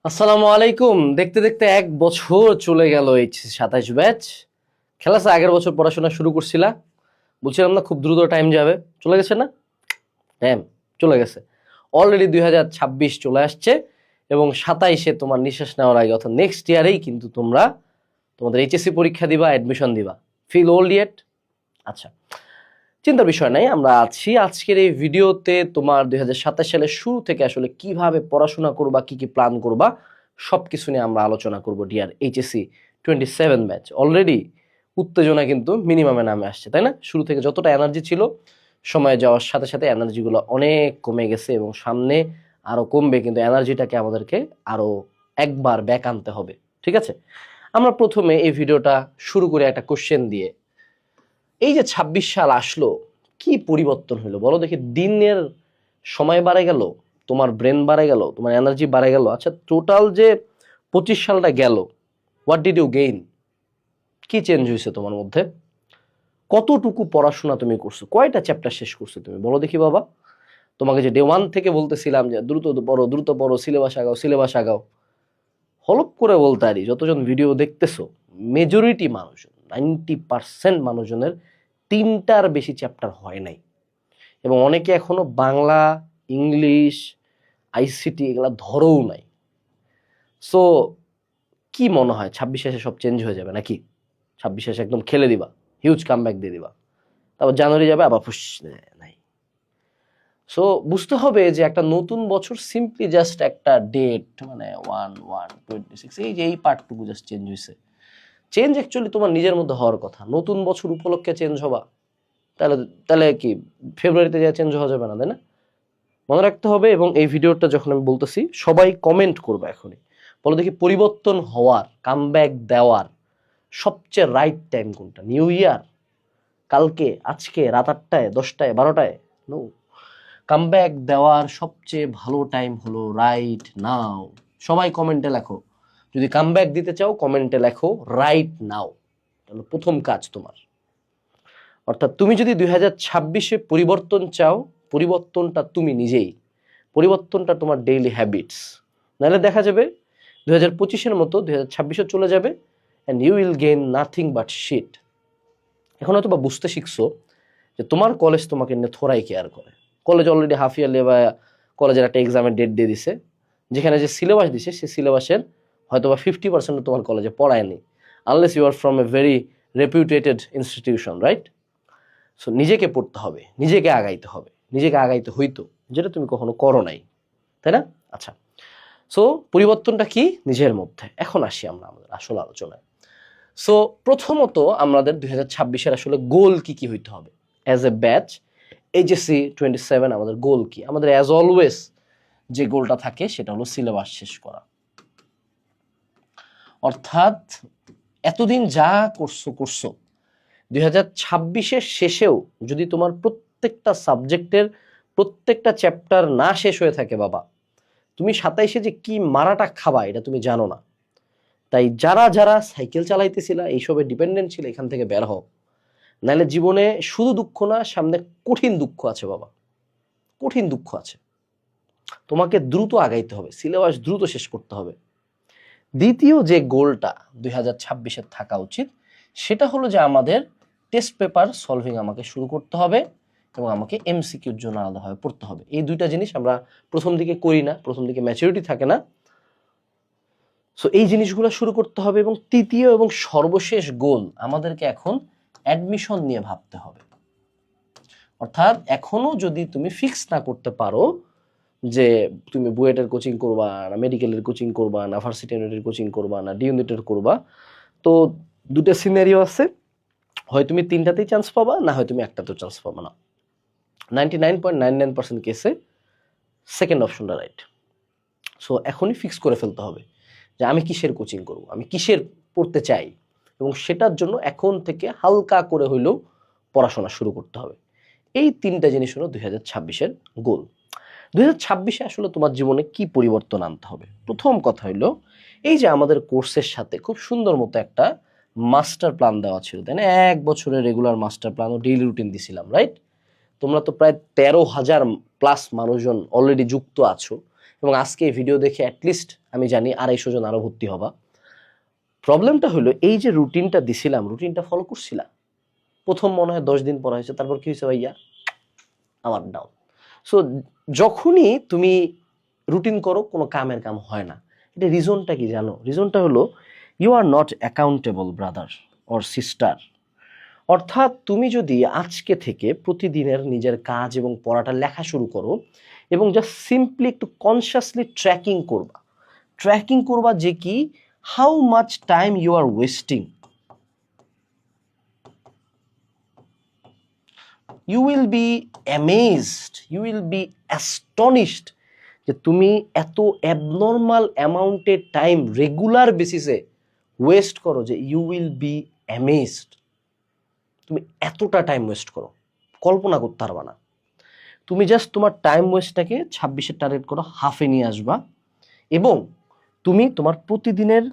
আসসালামু আলাইকুম। দেখতে দেখতে এক বছর চলে গেল। এই 27 ব্যাচ খেলা আগের বছর পড়াশোনা শুরু করছিলা, বলছিলাম না খুব দ্রুত টাইম যাবে, চলে গেছে না? টাইম চলে গেছে অলরেডি। 2026 চলে আসছে এবং 27-এ তোমার নিঃশ্বাস নেওয়ার আগে অর্থাৎ নেক্সট ইয়ারেই কিন্তু তোমরা তোমাদের এইচএসসি পরীক্ষা দিবা, অ্যাডমিশন দিবা। Feel old yet? আচ্ছা, চিন্তার বিষয় নাই, আমরা আছি। আজকের এই ভিডিওতে তোমার 2027 সালের শুরু থেকে আসলে কিভাবে পড়াশোনা করবা, কি কি প্ল্যান করবা, সবকিছু নিয়ে আমরা আলোচনা করব। ডিয়ার এইচএসসি 27 ব্যাচ, অলরেডি উত্তেজনা কিন্তু মিনিমামে নামে আসছে, তাই না? শুরু থেকে যতটা এনার্জি ছিল, সময় যাওয়ার সাথে সাথে এনার্জিগুলো অনেক কমে গেছে এবং সামনে আরো কমবে, কিন্তু এনার্জিটাকে আমাদেরকে আরো একবার ব্যাক আনতে হবে। ঠিক আছে, আমরা প্রথমে এই ভিডিওটা শুরু করে একটা কোশ্চেন দিয়ে। এই যে 26 সাল আসলো, কি পরিবর্তন হলো বলো দেখি? দিনের সময় বাড়ে গেল, তোমার ব্রেন বাড়ে গেল, তোমার এনার্জি বাড়ে গেল। আচ্ছা, টোটাল যে 25 সালটা গেল, হোয়াট ডিড ইউ গেইন? কি চেঞ্জ হয়েছে তোমার মধ্যে? কতটুকু পড়াশোনা তুমি করছো? কয়টা চ্যাপ্টার শেষ করছো তুমি বলো দেখি বাবা? তোমাকে যে ডে ওয়ান থেকে বলতেছিলাম যে দ্রুত পড়ো, দ্রুত পড়ো, সিলেবাস আগাও, সিলেবাস আগাও, হলপ করে বলতে পারি যতজন ভিডিও দেখতেছো, মেজরিটি মানুষজন, 90% মানুষজনের 3টার বেশি চ্যাপ্টার হয় নাই। এবং অনেকে এখনো বাংলা, ইংলিশ, আইসিটি এগুলা ধরেও নাই। সো কি মনে হয় 26 শেষে সব চেঞ্জ হয়ে যাবে নাকি? 26 শেষে একদম খেলে দিবা, হিউজ কামব্যাক দিয়ে দিবা, তারপর জানুয়ারি যাবে আবার ফুস? নাই। সো বুঝতে হবে যে একটা নতুন বছর সিম্পলি জাস্ট একটা ডেট, মানে 1/1/26, এই যে এই পার্টটুকু জাস্ট চেঞ্জ হয়েছে। চেঞ্জ অ্যাকচুয়ালি তোমার নিজের মধ্যে হওয়ার কথা। নতুন বছর উপলক্ষে চেঞ্জ হবা, তাহলে তাহলে কি ফেব্রুয়ারিতে যা চেঞ্জ হওয়া যাবে না, তাই না? মনে রাখতে হবে। এবং এই ভিডিওটা যখন আমি বলতেছি, সবাই কমেন্ট করবে এখনই, বলো দেখি পরিবর্তন হওয়ার, কামব্যাক দেওয়ার সবচেয়ে রাইট টাইম কোনটা? নিউ ইয়ার, কালকে, আজকে, রাত 8টায়, 10টায়, 12টায়? নো, কামব্যাক দেওয়ার সবচেয়ে ভালো টাইম হলো রাইট নাও। সবাই কমেন্টে লেখো, যদি কামব্যাক দিতে চাও কমেন্টে লেখো রাইট নাও। তাহলে প্রথম কাজ তোমার। অর্থাৎ তুমি যদি 2026-এ পরিবর্তন চাও, পরিবর্তনটা তুমি নিজেই, পরিবর্তনটা তোমার ডেইলি হ্যাবিটস। নাহলে দেখা যাবে 2025-এর মতো 2026-ও চলে যাবে and you will gain nothing but shit. এখন হয়তো বা বুঝতে শিখছো যে তোমার কলেজ তোমাকে নিয়ে থোড়াই কেয়ার করে। কলেজ অলরেডি হাফ ইয়ারলি বা কলেজের একটা এক্সামের ডেট দিয়ে দিছে, যেখানে যে সিলেবাস দিছে সেই সিলেবাসের হয়তো বা 50% তোমার কলেজে পড়ায়নি, unless you are from a very reputed institution, right? So নিজেকে পড়তে হবে, নিজেকে আগাইতে হবে, নিজেকে আগাইতে হইতো, যেটা তুমি কখনো করো নাই, তাই না? আচ্ছা, সো পরিবর্তনটা কি? নিজের মধ্যে। এখন আসি আমরা আমাদের আসল আলোচনায়। সো প্রথমত আমাদের 2026-এর আসলে গোল কি কি হইতে হবে অ্যাজ এ ব্যাচ? এইচএসসি 27 আমাদের গোল কি? আমাদের অ্যাজ অলওয়েজ যে গোলটা থাকে সেটা হলো সিলেবাস শেষ করা। অর্থাৎ এতদিন যা করছো করছো, 2026-এর শেষেও যদি তোমার প্রত্যেকটা সাবজেক্টের প্রত্যেকটা চ্যাপ্টার না শেষ হয়ে থাকে বাবা, তুমি 27-এ যে কি মারাটা খাবা এটা তুমি জানো না। তাই যারা যারা সাইকেল চালাইতেছিল, এইসবে ডিপেন্ডেন্ট ছিল, এখান থেকে বের হও। নাহলে জীবনে শুধু দুঃখ না, সামনে কঠিন দুঃখ আছে বাবা, কঠিন দুঃখ আছে। তোমাকে দ্রুত আগাইতে হবে, সিলেবাস দ্রুত শেষ করতে হবে। দ্বিতীয় যে গোলটা 2026-এর থাকা উচিত, সেটা হলো যে আমাদের টেস্ট পেপার সলভিং আমাকে শুরু করতে হবে এবং আমাকে এমসিকিউর জন্য আলাদাভাবে পড়তে হবে। এই দুইটা জিনিস আমরা প্রথম দিকে করি না, প্রথম দিকে ম্যাচুরিটি থাকে না। সো এই জিনিসগুলো শুরু করতে হবে। এবং তৃতীয় এবং সর্বশেষ গোল, আমাদেরকে এখন অ্যাডমিশন নিয়ে ভাবতে হবে। অর্থাৎ এখনো যদি তুমি ফিক্স না করতে পারো যে তুমি বুয়েটের কোচিং করবা না, মেডিকেলের কোচিং করবা না, ভার্সিটি ইউনিটের কোচিং করবা না, ডি ইউনিটের করবা, তো দুটো সিনারিও আছে, হয় তুমি 3টাতেই চান্স পাবা, না হয় তুমি একটাতেও চান্স পাবা না। 99.99% কেসে সেকেন্ড অপশনটা রাইট। সো এখনই ফিক্স করে ফেলতে হবে যে আমি কিসের কোচিং করব, আমি কিসের পড়তে চাই, এবং সেটার জন্য এখন থেকে হালকা করে হইলেও পড়াশোনা শুরু করতে হবে। এই 3টা জিনিস হলো 2026-এর গোল। 2026-এ আসলে তোমার জীবনে কি পরিবর্তন আনতে হবে? প্রথম কথা হইলো, এই যে আমাদের কোর্সের সাথে খুব সুন্দর মতো একটা মাস্টার প্ল্যান দেওয়া ছিল, তাই না? 1 বছরের রেগুলার মাস্টার প্ল্যান ও ডেইলি রুটিন দিছিলাম, রাইট? তোমরা তো প্রায় 13,000 প্লাস মানুষজন অলরেডি যুক্ত আছো এবং আজকে এই ভিডিও দেখে অ্যাটলিস্ট আমি জানি 250 জন আরো ভর্তি হবা। প্রবলেমটা হলো এই যে রুটিনটা দিছিলাম, রুটিনটা ফলো করছিলাম। প্রথম মনে হয় 10 দিন পড়া হয়েছে, তারপর কি হয়েছে ভাইয়া, আবার ডাউন। সো যখনই তুমি রুটিন করো কোনো কামের কাম হয় না। এটা রিজনটা কি জানো? রিজনটা হলো you are not accountable brother or sister. অর্থাৎ তুমি যদি আজকে থেকে প্রতিদিনের নিজের কাজ এবং পড়াটা লেখা শুরু করো এবং জাস্ট সিম্পলি একটু কনসিয়াসলি ট্র্যাকিং করবা যে কি how much time you are wasting, you will be amazed, you will be astonished যে তুমি এত অ্যাবনর্মাল অ্যামাউন্টের টাইম রেগুলার বেসিসে ওয়েস্ট করো, যে ইউ উইল বি অ্যামেজড তুমি এতটা টাইম ওয়েস্ট করো, কল্পনা করতে পারবা না। তুমি জাস্ট তোমার টাইম ওয়েস্টটাকে 26-এর টার্গেট করো, হাফে নিয়ে আসবা এবং তুমি তোমার প্রতিদিনের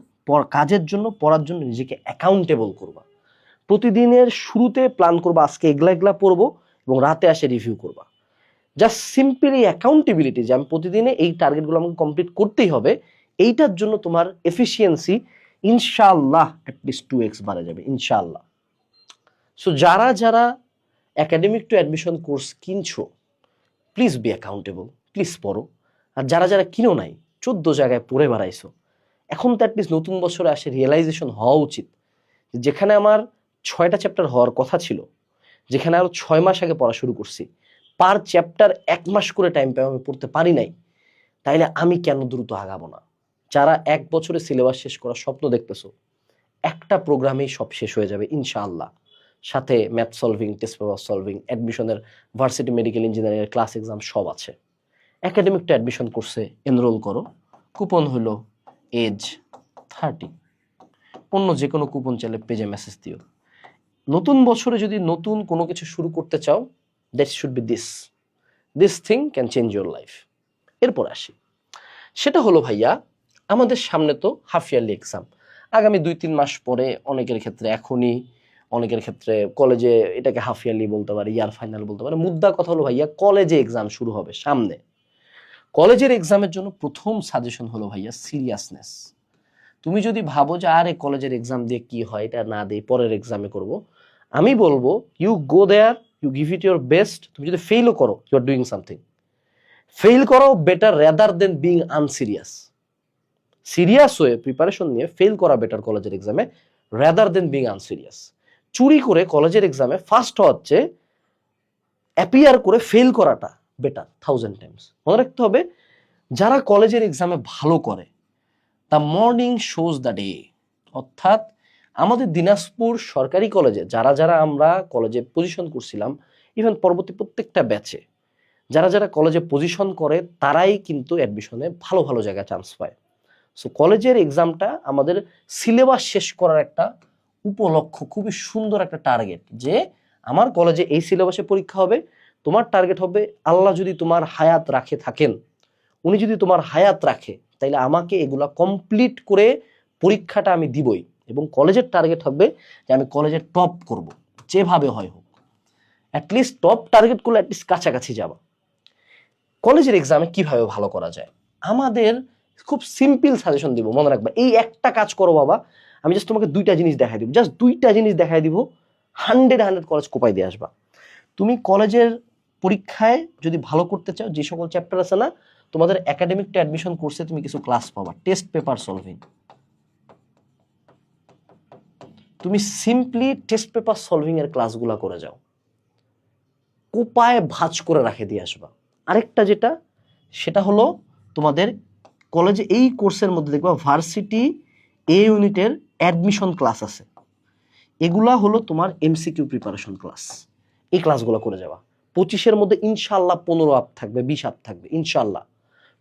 কাজের জন্য পড়ার জন্য নিজেকে অ্যাকাউন্টেবল করবা। প্রতিদিনের শুরুতে প্ল্যান করবা আজকে এগুলা পড়বো এবং রাতে আসে রিভিউ করবা। জাস্ট সিম্পলি অ্যাকাউন্টেবিলিটি যে আমি প্রতিদিনে এই টার্গেটগুলো আমাকে কমপ্লিট করতেই হবে, এইটার জন্য তোমার এফিসিয়েন্সি ইনশাআল্লাহ অ্যাটলিস্ট 2x বাড়ে যাবে ইনশাআল্লাহ। সো যারা যারা একাডেমিক টু অ্যাডমিশন কোর্স কিনছো, প্লিজ বি অ্যাকাউন্টেবল, প্লিজ পড়ো। আর যারা যারা কিনো নাই, 14 জায়গায় পড়ে বেড়াইছো, এখন তো অ্যাটলিস্ট নতুন বছরে আসে রিয়েলাইজেশন হওয়া উচিত যেখানে আমার 6টা চ্যাপ্টার হওয়ার কথা ছিল, যেখানে আরো 6 মাস আগে পড়া শুরু করছি, পার চ্যাপ্টার 1 মাস করে টাইম পেয়ে আমি পড়তে পারি নাই, তাইলে আমি কেন দ্রুত আগাবো না? যারা 1 বছরে সিলেবাস শেষ করার স্বপ্ন দেখতেছো, একটা প্রোগ্রামেই সব শেষ হয়ে যাবে ইনশাআল্লাহ। সাথে math solving, test paper solving, অ্যাডমিশনের varsity medical engineering class exam সব আছে। একাডেমিক টু অ্যাডমিশন কোর্সে এনরোল করো, কুপন হলো এজ 30, অন্য যে কোনো কুপন চাইলে পেজে মেসেজ দিও। নতুন বছরে যদি নতুন কোনো কিছু শুরু করতে চাও, that should be this thing can change your life. এরপর আসি, সেটা হলো ভাইয়া আমাদের সামনে তো হাফ ইয়ারলি এক্সাম, আগামী 2-3 মাস পরে, অনেকের ক্ষেত্রে এখনই, অনেকের ক্ষেত্রে কলেজে এটাকে হাফ ইয়ারলি বলতে পারে, ইয়ার ফাইনাল বলতে পারে। মুদ্রা কথা হলো ভাইয়া কলেজে এক্সাম শুরু হবে সামনে। কলেজের এক্সামের জন্য প্রথম সাজেশন হলো ভাইয়া সিরিয়াসনেস। তুমি যদি ভাবো যে আরে কলেজের এক্সাম দিয়ে কি হয়, এটা না দিয়ে পরের এক্সামে করব, আমি বলবো you go there, you give it your best. তুমি যদি ফেইলও করো, you are doing something. Fail করাও better rather than being unserious. Serious হয়ে প্রিপারেশন নিয়ে ফেল করা বেটার কলেজের এক্সামে রেদার দেন বিং আনসিরিয়াস। চুরি করে কলেজের এক্সামে ফার্স্ট হওয়ার চেয়ে অ্যাপিয়ার করে ফেল করাটা বেটার 1000 টাইমস। মনে রাখতে হবে, যারা কলেজের এক্সামে ভালো করে, the morning shows the day. অর্থাৎ আমাদের দিনাজপুর সরকারি কলেজে যারা যারা আমরা কলেজে পজিশন করছিলাম, ইভেন পরবর্তী প্রত্যেকটা ব্যাচে যারা যারা কলেজে পজিশন করে, তারাই কিন্তু অ্যাডমিশনে ভালো ভালো জায়গায় চান্স পায়। সো কলেজের এক্সামটা আমাদের সিলেবাস শেষ করার একটা উপলক্ষ্য, খুবই সুন্দর একটা টার্গেট, যে আমার কলেজে এই সিলেবাসে পরীক্ষা হবে। তোমার টার্গেট হবে আল্লাহ যদি তোমার হায়াত রাখে থাকেন, উনি যদি তোমার হায়াত রাখে, তাইলে আমাকে এগুলা কমপ্লিট করে পরীক্ষাটা আমি দিবই। এবং কলেজের টার্গেট হবে যে আমি কলেজে টপ করব, যেভাবে হয় হোক। অ্যাটলিস্ট টপ টার্গেট করলে অ্যাটলিস্ট কাছাকাছি যাবা। কলেজের এক্সামে কিভাবে ভালো করা যায়, আমাদের খুব সিম্পল সাজেশন দিব, মনে রাখবা। এই একটা কাজ করো বাবা, আমি জাস্ট তোমাকে 2টা জিনিস দেখাই দিব, জাস্ট 2টা জিনিস দেখাই দিব, 100 কলেজ কোপাই দিয়ে আসবা। তুমি কলেজের পরীক্ষায় যদি ভালো করতে চাও, যে সকল চ্যাপ্টার আছে না, তোমাদের একাডেমিক টু অ্যাডমিশন কোর্সে তুমি কিছু ক্লাস পাবা, টেস্ট পেপার সলভিং। তুমি সিম্পলি টেস্ট পেপার সলভিং এর ক্লাসগুলো করে যাও, কোপায় ভাঁজ করে রাখে দিয়ে আসবা। আরেকটা যেটা, সেটা হলো তোমাদের কলেজে এই কোর্সের মধ্যে দেখবা ভার্সিটি এ ইউনিটের অ্যাডমিশন ক্লাস আছে, এগুলা হলো তোমার এমসিকিউ প্রিপারেশন ক্লাস। এই ক্লাসগুলো করে যাওয়া। 25-এর মধ্যে ইনশাআল্লাহ 15 আপ থাকবে, 20 আপ থাকবে ইনশাআল্লাহ।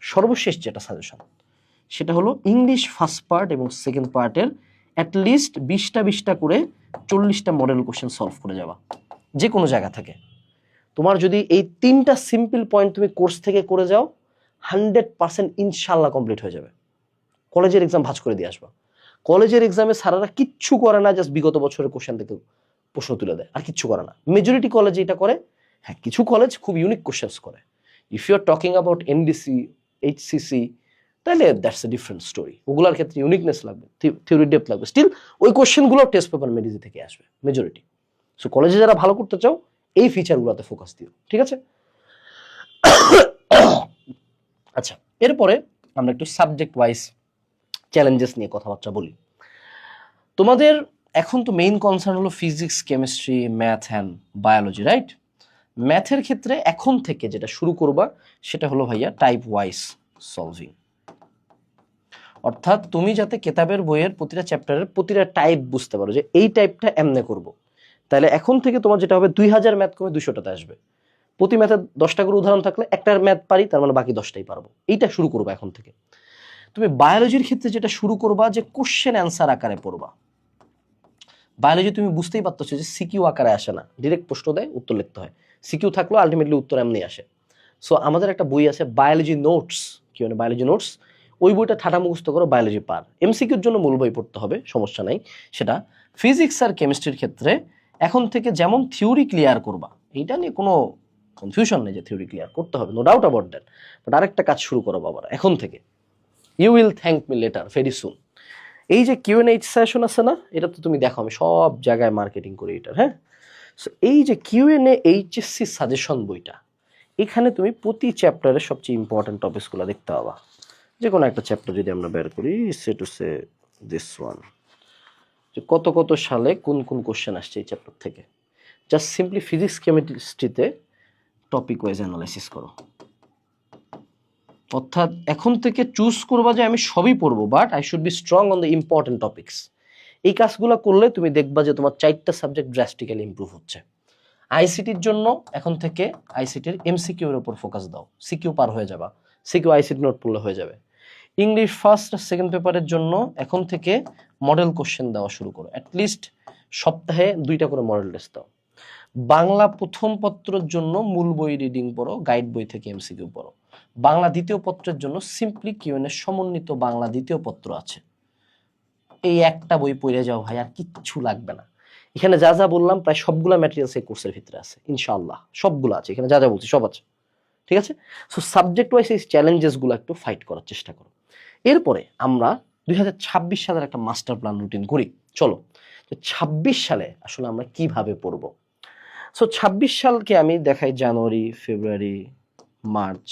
সর্বশেষ যেটা সাজেশন, সেটা হলো ইংলিশ ফার্স্ট পার্ট এবং সেকেন্ড পার্টের অ্যাটলিস্ট 20টা করে 40টা মডেল কোশ্চেন সলভ করে যাওয়া, যে কোনো জায়গা থেকে। তোমার যদি এই 3টা সিম্পল পয়েন্ট তুমি কোর্স থেকে করে যাও, 100% ইনশাআল্লাহ কমপ্লিট হয়ে যাবে। কলেজের এক্সাম ভাঁজ করে দিয়ে আসবা। কলেজের এক্সামে স্যারেরা কিচ্ছু করে না, জাস্ট বিগত বছরের কোশ্চেন থেকে প্রশ্ন তুলে দেয়, আর কিচ্ছু করে না। মেজরিটি কলেজে এটা করে। হ্যাঁ, কিছু কলেজ খুব ইউনিক কোশ্চেন্স করে। If you are talking about NDC, HCC, তাহলে দ্যাটস এ ডিফারেন্ট স্টোরি। ওগুলোর ক্ষেত্রে ইউনিকনেস লাগবে, থিওরি ডেপথ লাগবে, স্টিল ওই কোশ্চেনগুলো টেস্ট পেপার মেডিজি থেকে আসবে মেজরিটি। সো কলেজে যারা ভালো করতে চাও এই ফিচারগুলোতে ফোকাস দিও, ঠিক আছে? আচ্ছা, এরপরে আমরা একটু সাবজেক্ট ওয়াইজ চ্যালেঞ্জেস নিয়ে কথাবার্তা বলি। তোমাদের এখন তো মেইন কনসার্ন হলো physics, chemistry, math and biology, right? ম্যাথের ক্ষেত্রে এখন থেকে যেটা শুরু করবা সেটা হলো ভাইয়া টাইপ ওয়াইজ সলভিং। অর্থাৎ তুমি যাতে কেতাবের বইয়ের প্রতিটা চ্যাপ্টারের প্রতিটা টাইপ বুঝতে পারো যে এই টাইপটা এমনে করব, তাহলে এখন থেকে তোমার যেটা হবে 2000 ম্যাথ কমে 200টাতে আসবে। প্রতি ম্যাথে 10টা করে উদাহরণ থাকলে একটার ম্যাথ পারি, তার মানে বাকি 10টাই পারবো। এইটা শুরু করবা এখন থেকে। তুমি বায়োলজির ক্ষেত্রে যেটা শুরু করবা যে কোশ্চেন অ্যান্সার আকারে পড়বা। বায়োলজি তুমি বুঝতেই পারতেছো যে সিকিউ আকারে আসে না, ডিরেক্ট প্রশ্ন দেয়, উত্তর লিখতে হয়। সিকিউ থাকলেও আলটিমেটলি উত্তর এমনি আসে। সো আমাদের একটা বই আছে বায়োলজি নোটস, কি মানে বায়োলজি নোটস, ওই বইটা ঠাটা মুখস্থ করো, বায়োলজি পার। এমসিকিউর জন্য মূল বই পড়তে হবে, সমস্যা নাই সেটা। ফিজিক্স আর কেমিস্ট্রির ক্ষেত্রে এখন থেকে যেমন থিওরি ক্লিয়ার করবা, এইটা নিয়ে কোনো কনফিউশন নেই যে থিওরি ক্লিয়ার করতে হবে, no doubt about that. But আরেকটা কাজ শুরু করো বাবারা এখন থেকে, you will thank me later very soon. এই যে Q&A সেশন আছে না, এটা তো তুমি দেখো আমি সব জায়গায় মার্কেটিং করি এটার, হ্যাঁ? সো এই যে Q&A এইচএসসি সাজেশন বইটা, এখানে তুমি প্রতি চ্যাপ্টারের সবচেয়ে ইম্পর্টেন্ট টপিকসগুলো দেখতে পাবা। যে কোনো একটা চ্যাপ্টার যদি আমরা বের করি, সে টু সে দিস ওয়ান, যে কত কত সালে কোন কোন কোশ্চেন আসছে এই চ্যাপ্টার থেকে, জাস্ট সিম্পলি ফিজিক্স কেমিস্ট্রিতে টপিক ওয়াইজ অ্যানালাইসিস করো। অর্থাৎ এখন থেকে চুজ করবা যে আমি সবই পড়বো, but I should be strong on the important topics. এই কাজগুলো করলে তুমি দেখবা যে তোমার 4টা সাবজেক্ট ড্রাস্টিক্যালি ইমপ্রুভ হচ্ছে। আইসিটির জন্য এখন থেকে আইসিটির এমসিকিউ এর উপর ফোকাস দাও, সিকিউ পার হয়ে যাবা, সিকিউ আইসিটি নোট পড়লে হয়ে যাবে। ইংলিশ ফার্স্ট আর সেকেন্ড পেপারের জন্য এখন থেকে মডেল কোশ্চেন দেওয়া শুরু করো, অ্যাটলিস্ট সপ্তাহে 2টা করে মডেল টেস্ট দাও। বাংলা প্রথম পত্রের জন্য মূল বই রিডিং পড়ো, গাইড বই থেকে এমসিকিউ পড়ো। বাংলা দ্বিতীয় পত্রের জন্য সিম্পলি কিউএনএ সমন্বিত বাংলা দ্বিতীয় পত্র আছে, এই একটা বই পড়ে যাও ভাই, আর কিচ্ছু লাগবে না। এখানে যা যা বললাম প্রায় সবগুলা ম্যাটেরিয়ালস এই কোর্সের ভিতরে আছে, ইনশাআল্লাহ সবগুলো আছে এখানে, যা যা বলছি সব আছে, ঠিক আছে? সো সাবজেক্ট ওয়াইজ এই চ্যালেঞ্জেসগুলো একটু ফাইট করার চেষ্টা করো। এরপরে আমরা 2026 সালের একটা মাস্টার প্ল্যান রুটিন করি। চলো 26 সালে আসলে আমরা কিভাবে পড়বো। সো 26 সালকে আমি দেখাই জানুয়ারি, ফেব্রুয়ারি, মার্চ,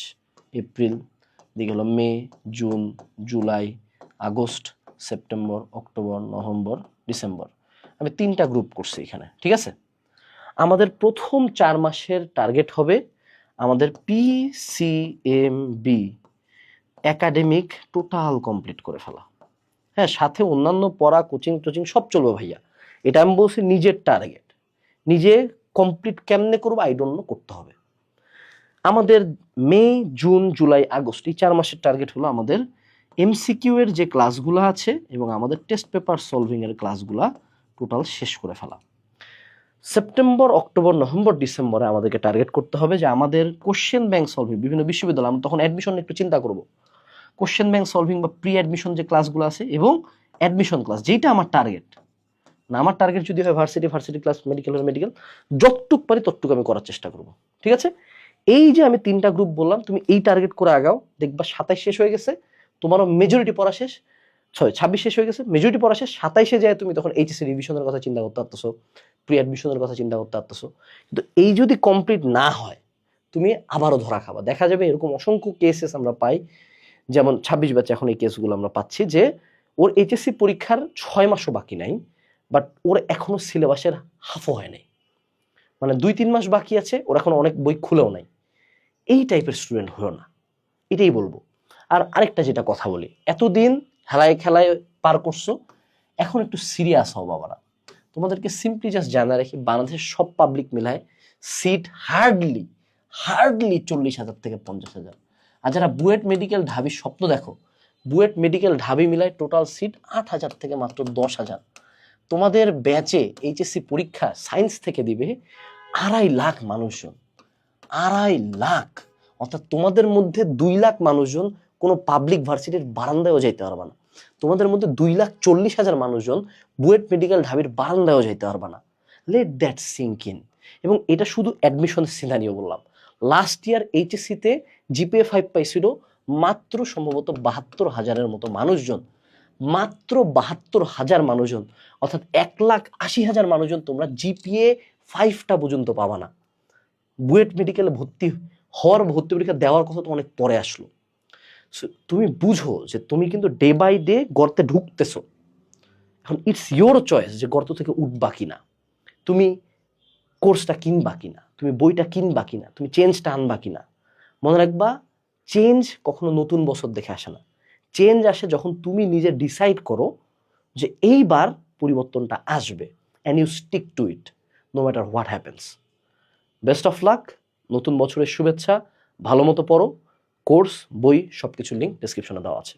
এপ্রিল, দিকে হলো May, June, July, August, September, October, November, December. আমি 3টা গ্রুপ করছি এখানে, ঠিক আছে? আমাদের প্রথম 4 মাসের টার্গেট হবে আমাদের PCMB একাডেমিক টোটাল কমপ্লিট করে ফেলা। হ্যাঁ, সাথে অন্যান্য পড়া, কোচিং টোচিং সব চলবে ভাইয়া। এটা আমি বলছি নিজের টার্গেট, নিজে কমপ্লিট কেমনে করবো আই ডোন্ট নো, করতে হবে। আমাদের মে, জুন, জুলাই, আগস্ট এই 4 মাসের টার্গেট হলো আমাদের এমসিকিউ এর যে ক্লাসগুলো আছে এবং আমাদের টেস্ট পেপার সলভিং এর ক্লাসগুলো টোটাল শেষ করে ফেলা। সেপ্টেম্বর, অক্টোবর, নভেম্বর, ডিসেম্বরে আমাদেরকে টার্গেট করতে হবে যে আমাদের কোশ্চেন ব্যাংক সলভিং, বিভিন্ন বিশ্ববিদ্যালয়, আমরা তখন অ্যাডমিশন একটু চিন্তা করব, কোশ্চেন ব্যাংক সলভিং বা প্রি অ্যাডমিশন যে ক্লাসগুলো আছে এবং অ্যাডমিশন ক্লাস, যেটা আমার টার্গেট না, আমার টার্গেট যদি হয় ভার্সিটি ক্লাস, মেডিকেল, যতটুক পারি ততটুকু আমি করার চেষ্টা করব, ঠিক আছে? এই যে আমি 3টা গ্রুপ বললাম, তুমি এই টার্গেট করে আগাও, দেখবা 27 শেষ হয়ে গেছে, তোমারও মেজরিটি পড়া শেষ, 26 শেষ হয়ে গেছে, মেজরিটি পড়া শেষ, 27-এ যায় তুমি তখন এইচএসসি রিভিশনের কথা চিন্তা করতে পারতেছো, প্রি অ্যাডমিশনের কথা চিন্তা করতে পারতেছো। কিন্তু এই যদি কমপ্লিট না হয় তুমি আবারও ধরা খাবা। দেখা যাবে এরকম অসংখ্য কেসেস আমরা পাই, যেমন 26 ব্যাচে এখন এই কেসগুলো আমরা পাচ্ছি যে ওর এইচএসসি পরীক্ষার 6 মাসও বাকি নাই, বাট ওর এখনো সিলেবাসের হাফও হয় নাই, মানে 2-3 মাস বাকি আছে, ওর এখন অনেক বই খুলেও নাই। এই টাইপের স্টুডেন্ট হলো না, এটাই বলবো। আর আরেকটা যেটা কথা বলি, এতদিন হেলায় খেলায় পার করছো, এখন একটু সিরিয়াস হও বাবারা। তোমাদেরকে সিম্পলি জাস্ট জানা রাখি, বাংলাদেশের সব পাবলিক মিলায় সিট হার্ডলি 40,000 থেকে 50,000। আর যারা বুয়েট মেডিকেল ঢাবি স্বপ্ন দেখো, বুয়েট মেডিকেল ঢাবি মিলায় টোটাল সিট 8,000 থেকে মাত্র 10,000। তোমাদের ব্যাচে এইচএসসি পরীক্ষা সায়েন্স থেকে দিবে 2.5 লাখ মানুষজন, 2.5 লাখ। অর্থাৎ তোমাদের মধ্যে 2 লাখ মানুষজন কোনো পাবলিক ভার্সিটির বারান্দায়ও যাইতে পারবে না, তোমাদের মধ্যে 2,40,000 মানুষজন বুয়েট মেডিকেল ঢাবির বারান্দায়ও যাইতে পারবে না। Let that sink in. এবং এটা শুধু অ্যাডমিশন সিনারিও বললাম। লাস্ট ইয়ার এইচএসসিতে জিপিএ 5 পাইছিল মাত্র সম্ভবত 72,000-এর মতো মানুষজন, মাত্র 72,000 মানুষজন, অর্থাৎ 1,80,000 মানুষজন তোমরা জিপিএ 5টা পর্যন্ত পাবা না। বুয়েট মেডিকেলে ভর্তি হওয়ার, ভর্তি পরীক্ষা দেওয়ার কথা তো অনেক পরে আসলো। তুমি বুঝো যে তুমি কিন্তু ডে বাই ডে গর্তে ঢুকতেছো। এখন ইটস ইয়োর চয়েস যে গর্ত থেকে উঠবা কিনা, তুমি কোর্সটা কিনবা কিনা, তুমি বইটা কিনবা কিনা, তুমি চেঞ্জটা আনবা কিনা। মনে রাখবা, চেঞ্জ কখনো নতুন বছর দেখে আসে না। চেঞ্জ আসে যখন তুমি নিজে ডিসাইড করো যে এইবার পরিবর্তনটা আসবে, and you stick to it no matter what happens. Best of luck, নতুন বছরের শুভেচ্ছা, ভালো মতো পড়ো। কোর্স, বই সব কিছু লিঙ্ক ডেসক্রিপশনে দেওয়া আছে।